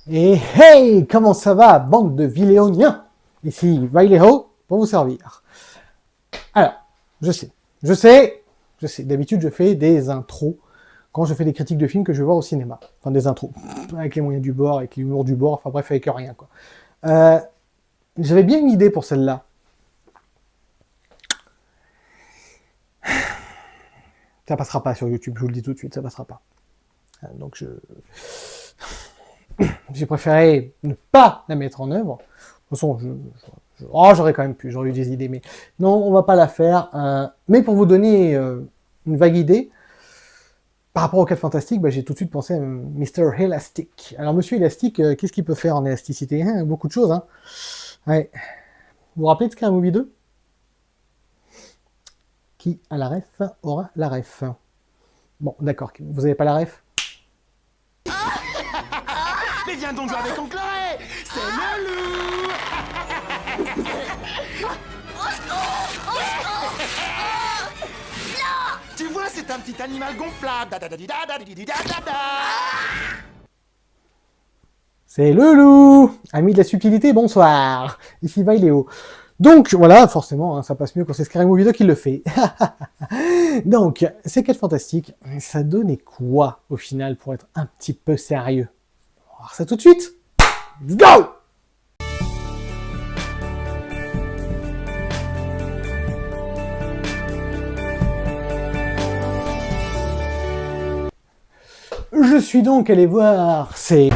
Et hey, comment ça va, bande de villéoniens? Ici Vaileho pour vous servir. Alors, je sais, d'habitude je fais des intros quand je fais des critiques de films que je vais voir au cinéma. Enfin, des intros, avec les moyens du bord, avec l'humour du bord, enfin bref, avec rien, quoi. J'avais bien une idée pour celle-là. Ça passera pas sur YouTube, je vous le dis tout de suite, ça passera pas. Donc j'ai préféré ne pas la mettre en œuvre. De toute façon, j'aurais quand même pu, j'aurais eu des idées, mais non, on va pas la faire. Mais pour vous donner une vague idée, par rapport aux 4 Fantastiques, j'ai tout de suite pensé à Mr. Elastic. Alors, Monsieur Elastic, qu'est-ce qu'il peut faire en élasticité? Beaucoup de choses, hein. Ouais. Vous vous rappelez de Scary Movie 2? Qui a la ref aura la ref. Bon, d'accord, vous avez pas la ref? Mais viens donc jouer avec Oncle Ray. C'est le loup. Tu vois, c'est un petit animal gonflable. C'est le loup! Ami de la subtilité, bonsoir! Ici Vailéo. Donc, voilà, forcément, ça passe mieux quand c'est Scary Movie 2 qui le fait. Donc, ces 4 Fantastiques, ça donnait quoi, au final, pour être un petit peu sérieux? On va voir ça tout de suite! Let's go! Je suis donc allé voir ces...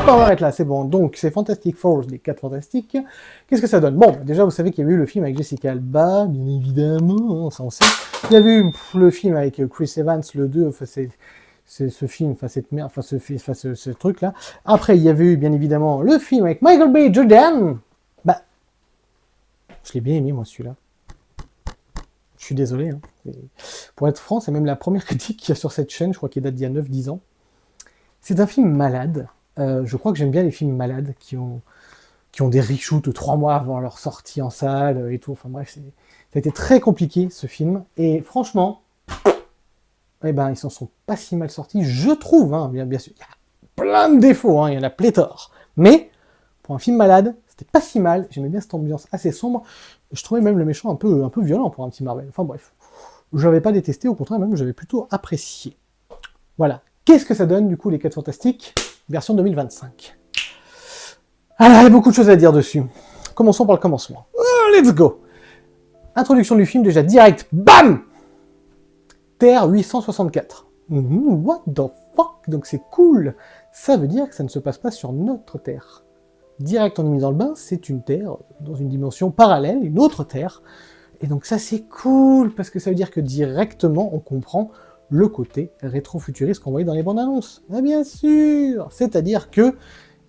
On va arrêter là, c'est bon. Donc, c'est Fantastic Four, les 4 Fantastiques. Qu'est-ce que ça donne? Bon, déjà, vous savez qu'il y a eu le film avec Jessica Alba, bien évidemment, ça on sait. Il y a eu le film avec Chris Evans, le 2, enfin, c'est ce film, enfin, cette merde, enfin, ce truc-là. Après, il y avait eu, bien évidemment, le film avec Michael B. Jordan. Je l'ai bien aimé, moi, celui-là. Je suis désolé, hein. Pour être franc, c'est même la première critique qu'il y a sur cette chaîne, je crois qu'il date d'il y a 9-10 ans. C'est un film malade. Je crois que j'aime bien les films malades qui ont des reshoots 3 mois avant leur sortie en salle et tout. Enfin bref, ça a été très compliqué ce film. Et franchement, ils s'en sont pas si mal sortis, je trouve. Hein, bien sûr, il y a plein de défauts, hein, il y en a pléthore. Mais pour un film malade, c'était pas si mal. J'aimais bien cette ambiance assez sombre. Je trouvais même le méchant un peu violent pour un petit Marvel. Enfin bref, je n'avais pas détesté, au contraire même, j'avais plutôt apprécié. Voilà. Qu'est-ce que ça donne du coup les 4 Fantastiques version 2025? Alors, il y a beaucoup de choses à dire dessus. Commençons par le commencement. Let's go. Introduction du film déjà direct. Bam. Terre 864. What the fuck? Donc c'est cool. Ça veut dire que ça ne se passe pas sur notre Terre. Direct on est mis dans le bain, c'est une Terre dans une dimension parallèle, une autre Terre. Et donc ça c'est cool parce que ça veut dire que directement on comprend le côté rétro-futuriste qu'on voyait dans les bandes annonces. Bien sûr. C'est-à-dire que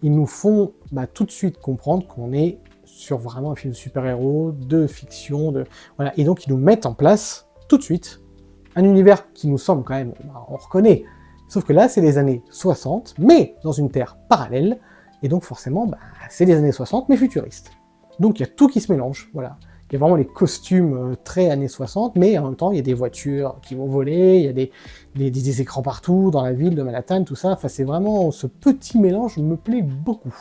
ils nous font tout de suite comprendre qu'on est sur vraiment un film de super-héros, de fiction, voilà. Et donc ils nous mettent en place tout de suite un univers qui nous semble quand même, on reconnaît. Sauf que là, c'est les années 60, mais dans une Terre parallèle, et donc forcément, c'est les années 60, mais futuristes. Donc il y a tout qui se mélange, voilà. Il y a vraiment les costumes très années 60, mais en même temps, il y a des voitures qui vont voler, il y a des écrans partout, dans la ville de Manhattan, tout ça. Enfin, c'est vraiment, ce petit mélange me plaît beaucoup.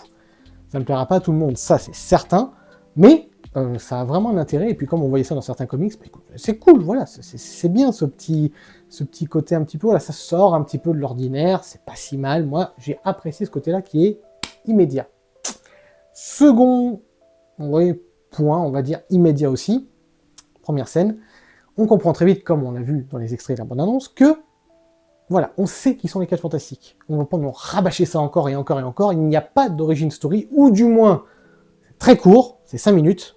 Ça ne plaira pas à tout le monde, ça c'est certain, mais ça a vraiment un intérêt, et puis comme on voyait ça dans certains comics, c'est cool, voilà, c'est bien ce petit côté un petit peu, voilà, ça sort un petit peu de l'ordinaire, c'est pas si mal, moi j'ai apprécié ce côté-là qui est immédiat. Second, point, on va dire immédiat aussi, première scène, on comprend très vite, comme on l'a vu dans les extraits de la bande-annonce, que, voilà, on sait qui sont les 4 Fantastiques. On va pas nous rabâcher ça encore et encore et encore, il n'y a pas d'origin story, ou du moins, très court, c'est 5 minutes,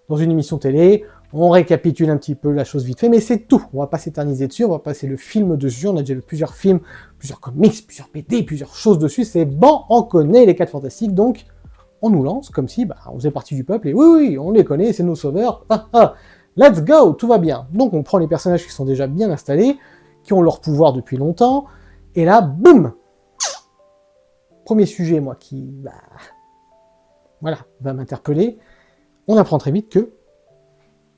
dans une émission télé, on récapitule un petit peu la chose vite fait, mais c'est tout, on va pas s'éterniser dessus, on va passer le film dessus, on a déjà vu plusieurs films, plusieurs comics, plusieurs BD, plusieurs choses dessus, c'est bon, on connaît les 4 Fantastiques, donc on nous lance comme si on faisait partie du peuple, et oui, on les connaît, c'est nos sauveurs, let's go, tout va bien. Donc on prend les personnages qui sont déjà bien installés, qui ont leur pouvoir depuis longtemps, et là, boum. Premier sujet, moi, qui, va m'interpeller, on apprend très vite que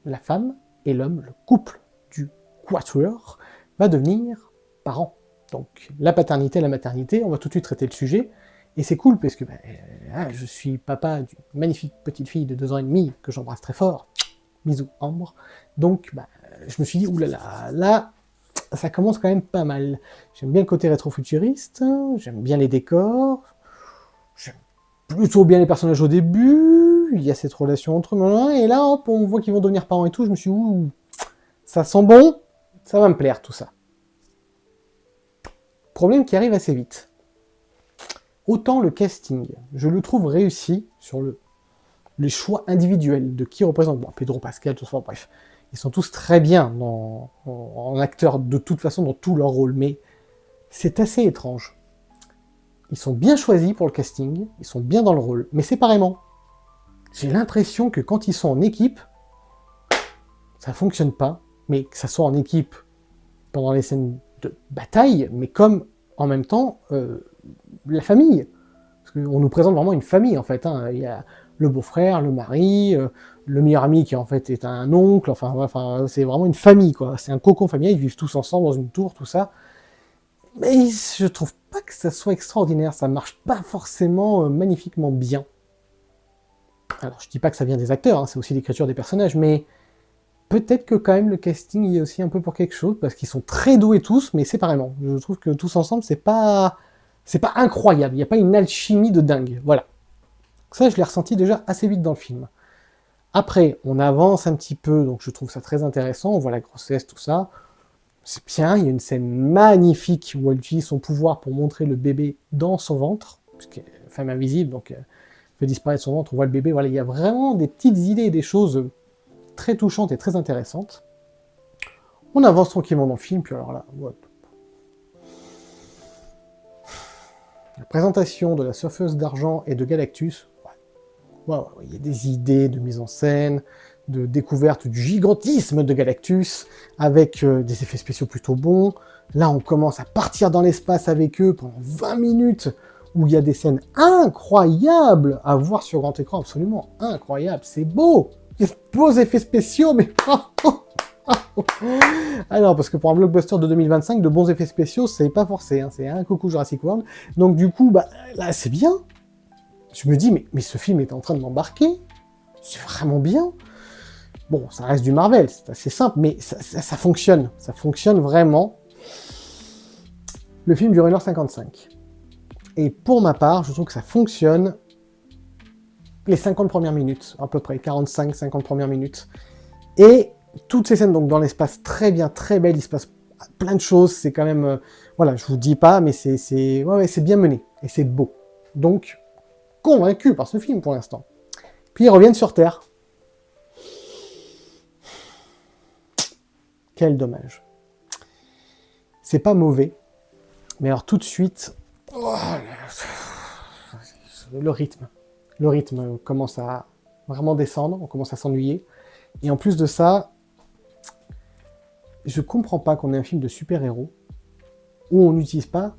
la femme et l'homme, le couple du quatuor, va devenir parents. Donc, la paternité, la maternité, on va tout de suite traiter le sujet. Et c'est cool parce que je suis papa d'une magnifique petite fille de 2 ans et demi que j'embrasse très fort. Bisous, Ambre. Donc, je me suis dit, oulala, là, ça commence quand même pas mal. J'aime bien le côté rétro-futuriste, j'aime bien les décors, j'aime plutôt bien les personnages au début, il y a cette relation entre eux, et là, hop, on voit qu'ils vont devenir parents et tout, je me suis dit, ouh, ça sent bon, ça va me plaire tout ça. Problème qui arrive assez vite. Autant le casting, je le trouve réussi sur les choix individuels de qui représente. Bon, Pedro Pascal, tout ça, bref. Ils sont tous très bien en acteurs, de toute façon, dans tous leurs rôles. Mais c'est assez étrange. Ils sont bien choisis pour le casting, ils sont bien dans le rôle, mais séparément. J'ai l'impression que quand ils sont en équipe, ça fonctionne pas, mais que ça soit en équipe pendant les scènes de bataille, mais comme, en même temps, la famille. Parce qu'on nous présente vraiment une famille, en fait. Il y a le beau-frère, le mari, le meilleur ami qui, en fait, est un oncle. Enfin, c'est vraiment une famille, quoi. C'est un cocon familial, ils vivent tous ensemble dans une tour, tout ça. Mais je trouve pas que ça soit extraordinaire. Ça marche pas forcément magnifiquement bien. Alors, je dis pas que ça vient des acteurs, c'est aussi l'écriture des personnages, mais peut-être que quand même le casting y est aussi un peu pour quelque chose, parce qu'ils sont très doués tous, mais séparément. Je trouve que tous ensemble, c'est pas incroyable, il n'y a pas une alchimie de dingue, voilà. Ça, je l'ai ressenti déjà assez vite dans le film. Après, on avance un petit peu, donc je trouve ça très intéressant, on voit la grossesse, tout ça. C'est bien, il y a une scène magnifique où elle utilise son pouvoir pour montrer le bébé dans son ventre, puisqu'elle est femme invisible, donc elle fait disparaître son ventre, on voit le bébé, voilà, il y a vraiment des petites idées, des choses très touchantes et très intéressantes. On avance tranquillement dans le film, puis alors là, what? La présentation de la surfeuse d'argent et de Galactus, il y a des idées de mise en scène, de découverte du gigantisme de Galactus, avec des effets spéciaux plutôt bons. Là, on commence à partir dans l'espace avec eux pendant 20 minutes, où il y a des scènes incroyables à voir sur grand écran, absolument incroyables, c'est beau. Il y a de beaux effets spéciaux, mais... Alors, parce que pour un blockbuster de 2025, de bons effets spéciaux, c'est pas forcé, c'est un coucou Jurassic World. Donc du coup, là, c'est bien. Je me dis, mais ce film est en train de m'embarquer. C'est vraiment bien. Bon, ça reste du Marvel, c'est assez simple, mais ça fonctionne. Ça fonctionne vraiment. Le film dure 1h55. Et pour ma part, je trouve que ça fonctionne les 50 premières minutes, à peu près, 45-50 premières minutes. Et toutes ces scènes donc dans l'espace, très bien, très belle, il se passe plein de choses, c'est quand même... voilà, je vous dis pas, mais c'est bien mené, et c'est beau. Donc, convaincu par ce film pour l'instant. Puis ils reviennent sur Terre. Quel dommage. C'est pas mauvais, mais alors tout de suite, le rythme commence à vraiment descendre, on commence à s'ennuyer. Et en plus de ça, je comprends pas qu'on ait un film de super-héros où on n'utilise pas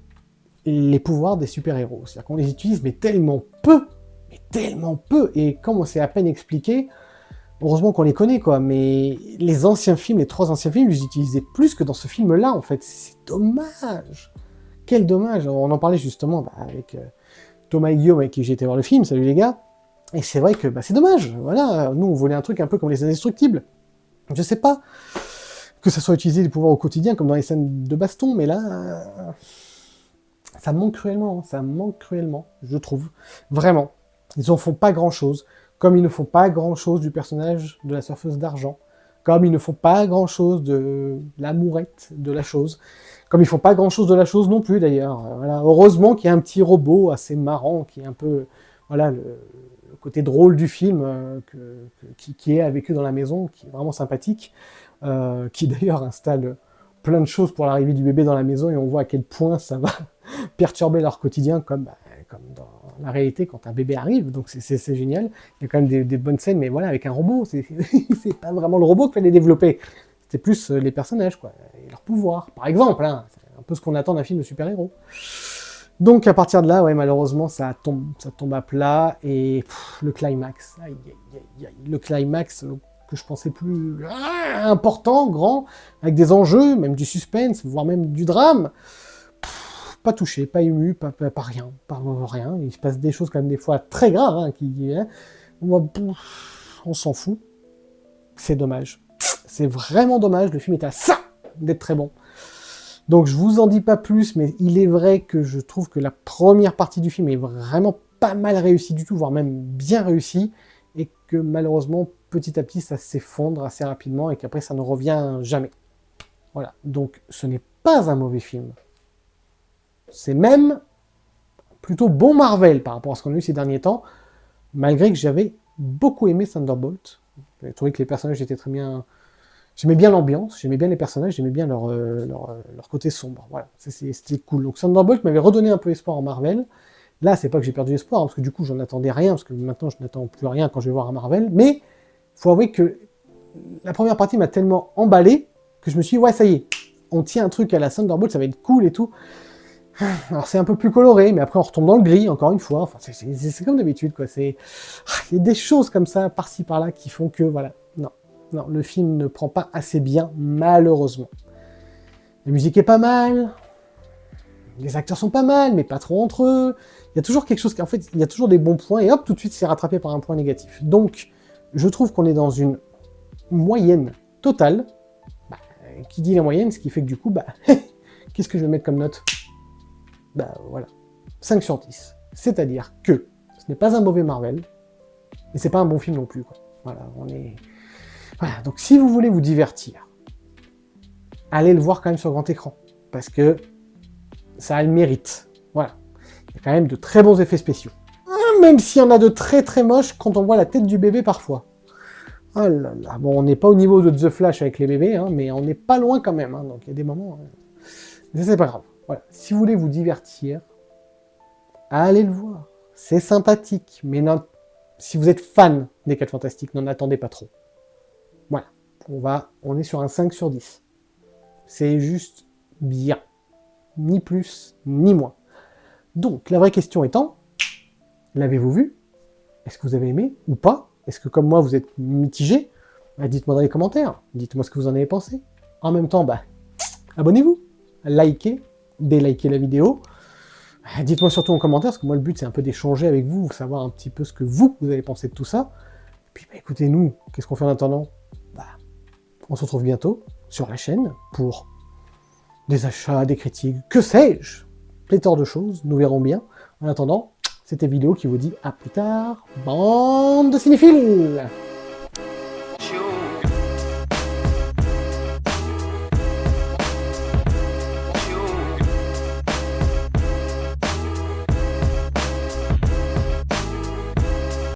les pouvoirs des super-héros. C'est-à-dire qu'on les utilise, mais tellement peu, et comme on s'est à peine expliqué, heureusement qu'on les connaît, quoi, mais les 3 anciens films, ils les utilisaient plus que dans ce film-là, en fait. C'est dommage. Quel dommage. On en parlait justement avec Thomas et Guillaume, avec qui j'ai été voir le film, salut les gars, et c'est vrai que c'est dommage, voilà, nous on voulait un truc un peu comme les Indestructibles. Je sais pas que ça soit utilisé les pouvoirs au quotidien, comme dans les scènes de baston, mais là, ça me manque cruellement, je trouve, vraiment. Ils en font pas grand-chose, comme ils ne font pas grand-chose du personnage de la surfeuse d'argent, comme ils ne font pas grand-chose de l'amourette de la chose, comme ils font pas grand-chose de la chose non plus d'ailleurs. Voilà. Heureusement qu'il y a un petit robot assez marrant, qui est un peu, voilà, le côté drôle du film, qui est avec eux dans la maison, qui est vraiment sympathique, qui d'ailleurs installe plein de choses pour l'arrivée du bébé dans la maison, et on voit à quel point ça va perturber leur quotidien, comme dans la réalité quand un bébé arrive, donc c'est génial. Il y a quand même des bonnes scènes, mais voilà, avec un robot, c'est pas vraiment le robot qu'il fallait développer, c'était plus les personnages, quoi, et leurs pouvoirs, par exemple, c'est un peu ce qu'on attend d'un film de super-héros. Donc à partir de là, malheureusement, ça tombe à plat, et le climax, le climax que je pensais plus important, grand, avec des enjeux, même du suspense, voire même du drame, pas touché, pas ému, pas rien, pas rien. Il se passe des choses quand même des fois très graves, hein, on s'en fout. C'est dommage. C'est vraiment dommage, le film est à ça d'être très bon. Donc je vous en dis pas plus, mais il est vrai que je trouve que la première partie du film est vraiment pas mal réussie du tout, voire même bien réussie, et que malheureusement, petit à petit, ça s'effondre assez rapidement, et qu'après ça ne revient jamais. Voilà, donc ce n'est pas un mauvais film. C'est même plutôt bon Marvel par rapport à ce qu'on a eu ces derniers temps, malgré que j'avais beaucoup aimé Thunderbolt. J'ai trouvé que les personnages étaient très bien... J'aimais bien l'ambiance, j'aimais bien les personnages, j'aimais bien leur côté sombre. Voilà, c'était cool. Donc Thunderbolt m'avait redonné un peu espoir en Marvel. Là, c'est pas que j'ai perdu espoir, hein, parce que du coup, j'en attendais rien, parce que maintenant, je n'attends plus rien quand je vais voir un Marvel. Mais il faut avouer que la première partie m'a tellement emballé que je me suis dit, ouais, ça y est, on tient un truc à la Thunderbolt, ça va être cool et tout. Alors c'est un peu plus coloré, mais après on retombe dans le gris, encore une fois. Enfin, c'est comme d'habitude, quoi. Il y a des choses comme ça, par-ci, par-là, qui font que, voilà, non, le film ne prend pas assez bien, malheureusement. La musique est pas mal, les acteurs sont pas mal, mais pas trop entre eux. Il y a toujours quelque chose, en fait, il y a toujours des bons points, et hop, tout de suite, c'est rattrapé par un point négatif. Donc, je trouve qu'on est dans une moyenne totale. Qui dit la moyenne, ce qui fait que du coup, qu'est-ce que je vais mettre comme note ? Voilà, 5 sur 10. C'est-à-dire que ce n'est pas un mauvais Marvel, mais c'est pas un bon film non plus, quoi. Voilà, Voilà, donc si vous voulez vous divertir, allez le voir quand même sur grand écran, parce que ça a le mérite. Voilà, il y a quand même de très bons effets spéciaux. Même s'il y en a de très très moches quand on voit la tête du bébé parfois. Oh là là, bon, on n'est pas au niveau de The Flash avec les bébés, hein, mais on n'est pas loin quand même, hein, donc il y a des moments... Mais c'est pas grave. Voilà. Si vous voulez vous divertir, allez le voir. C'est sympathique, mais non, si vous êtes fan des 4 Fantastiques, n'en attendez pas trop. Voilà. On est sur un 5 sur 10. C'est juste bien. Ni plus, ni moins. Donc, la vraie question étant, l'avez-vous vu ? Est-ce que vous avez aimé ou pas ? Est-ce que, comme moi, vous êtes mitigé ? Dites-moi dans les commentaires. Dites-moi ce que vous en avez pensé. En même temps, abonnez-vous, likez, délikez la vidéo. Dites-moi surtout en commentaire, parce que moi, le but, c'est un peu d'échanger avec vous, savoir un petit peu ce que vous avez pensé de tout ça. Et puis, écoutez, nous, qu'est-ce qu'on fait en attendant ? On se retrouve bientôt sur la chaîne pour des achats, des critiques, que sais-je ? Pléthore de choses, nous verrons bien. En attendant, c'était Vidéo qui vous dit à plus tard, bande de cinéphiles !